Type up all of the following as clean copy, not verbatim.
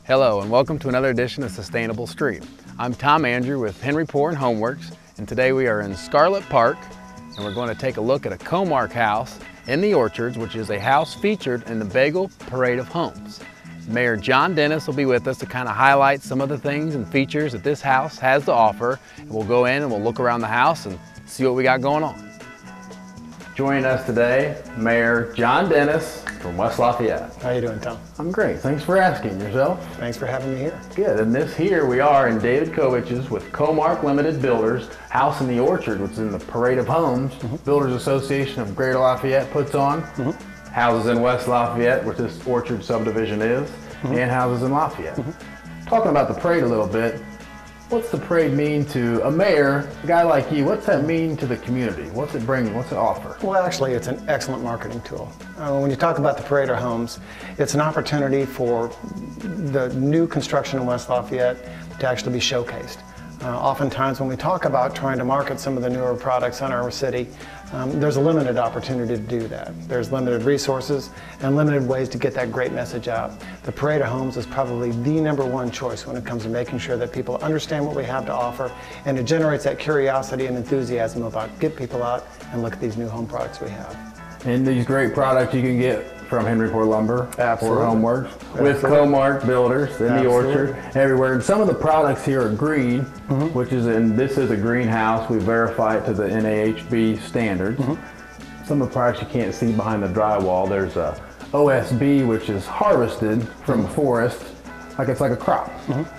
Hello and welcome to another edition of Sustainable Street. I'm Tom Andrew with Henry Poor & Homeworks, and today we are in Scarlett Park and we're going to take a look at a Komark house in the Orchards, which is a house featured in the BAGL Parade of Homes. Mayor John Dennis will be with us to kind of highlight some of the things and features that this house has to offer. And we'll go in and we'll look around the house and see what we got going on. Joining us today, Mayor John Dennis from West Lafayette. How you doing, Tom? I'm great. Thanks for asking. Yourself? Thanks for having me here. Good. And this here we are in David Kovich's with Komark Limited Builders, house in the Orchard, which is in the Parade of Homes. Builders Association of Greater Lafayette puts on. Houses in West Lafayette, which this Orchard subdivision is, and houses in Lafayette. Talking about the parade a little bit, what's the parade mean to a mayor, a guy like you? What's that mean to the community? What's it bring? What's it offer? Well, actually, it's an excellent marketing tool. When you talk about the Parade of Homes, it's an opportunity for the new construction in West Lafayette to actually be showcased. Oftentimes when we talk about trying to market some of the newer products in our city, there's a limited opportunity to do that. There's limited resources and limited ways to get that great message out. The Parade of Homes is probably the #1 choice when it comes to making sure that people understand what we have to offer, and it generates that curiosity and enthusiasm about get people out and look at these new home products we have. And these great products you can get from Henry Poor Lumber or Homeworks with Komark Builders in the Orchard, everywhere. And some of the products here are green, which is this is a greenhouse. We verify it to the NAHB standards. Some of the products you can't see behind the drywall. There's a OSB, which is harvested from a forest, it's like a crop.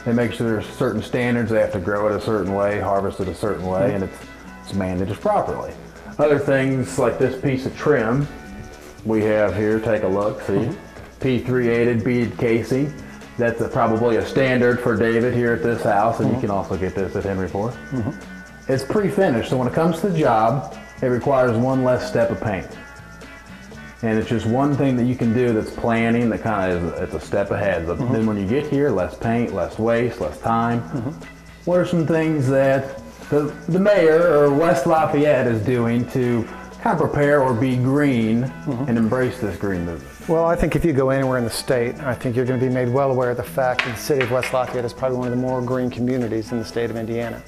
They make sure there's certain standards. They have to grow it a certain way, harvest it a certain way, and it's managed properly. Other things like this piece of trim we have here, take a look, see? P3-aided beaded casing. That's probably a standard for David here at this house, and you can also get this at Henry Poor. It's pre-finished, so when it comes to the job, it requires one less step of paint. And it's just one thing that you can do that's planning that kind of it's a step ahead. But then when you get here, less paint, less waste, less time. What are some things that the mayor or West Lafayette is doing to kind of prepare or be green and embrace this green movement? Well, I think if you go anywhere in the state, I think you're going to be made well aware of the fact that the city of West Lafayette is probably one of the more green communities in the state of Indiana.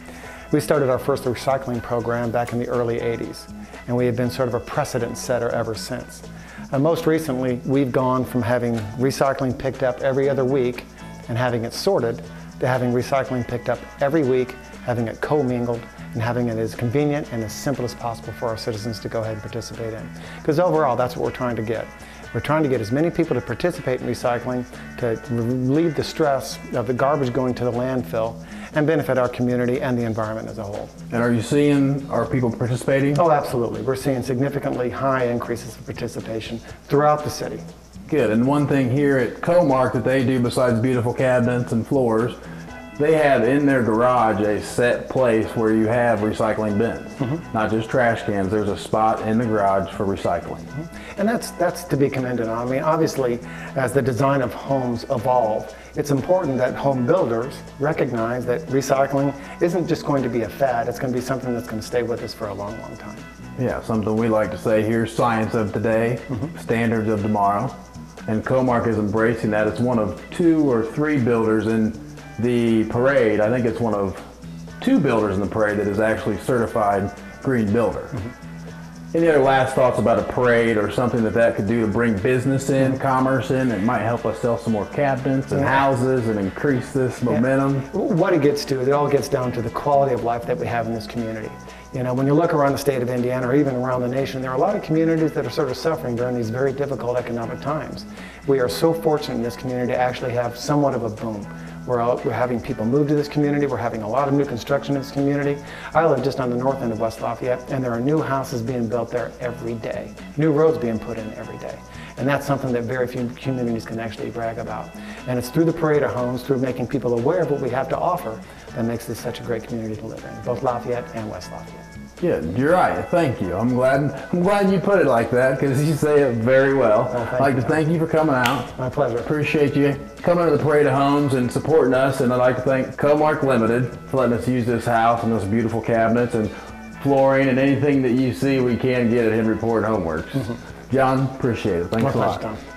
We started our first recycling program back in the early 80s, and we have been sort of a precedent setter ever since. And most recently, we've gone from having recycling picked up every other week and having it sorted to having recycling picked up every week, having it commingled, and having it as convenient and as simple as possible for our citizens to go ahead and participate in. Because overall, that's what we're trying to get. We're trying to get as many people to participate in recycling, to relieve the stress of the garbage going to the landfill, and benefit our community and the environment as a whole. And are people participating? Oh, absolutely. We're seeing significantly high increases of participation throughout the city. Good. And one thing here at Komark that they do besides beautiful cabinets and floors, they have in their garage a set place where you have recycling bins, not just trash cans. There's a spot in the garage for recycling. And that's to be commended on. I mean, obviously, as the design of homes evolve, it's important that home builders recognize that recycling isn't just going to be a fad. It's going to be something that's going to stay with us for a long, long time. Yeah, something we like to say here, science of today, standards of tomorrow. And Komark is embracing that. It's one of 2 or 3 builders in the parade. I think it's one of 2 builders in the parade that is actually certified green builder. Any other last thoughts about a parade or something that could do to bring business in, commerce in, that might help us sell some more cabinets and houses and increase this momentum? What it all gets down to the quality of life that we have in this community. You know, when you look around the state of Indiana or even around the nation, there are a lot of communities that are sort of suffering during these very difficult economic times. We are so fortunate in this community to actually have somewhat of a boom. We're having people move to this community. We're having a lot of new construction in this community. I live just on the north end of West Lafayette, and there are new houses being built there every day. New roads being put in every day. And that's something that very few communities can actually brag about. And it's through the Parade of Homes, through making people aware of what we have to offer, that makes this such a great community to live in, both Lafayette and West Lafayette. Yeah, you're right. Thank you. I'm glad you put it like that, because you say it very well. I'd like to thank you for coming out. My pleasure. Appreciate you coming to the Parade of Homes and supporting us. And I'd like to thank Komark Limited for letting us use this house and those beautiful cabinets and flooring and anything that you see we can get at Henry Poor & Homeworks. John, appreciate it. Thanks a lot. My pleasure, Tom.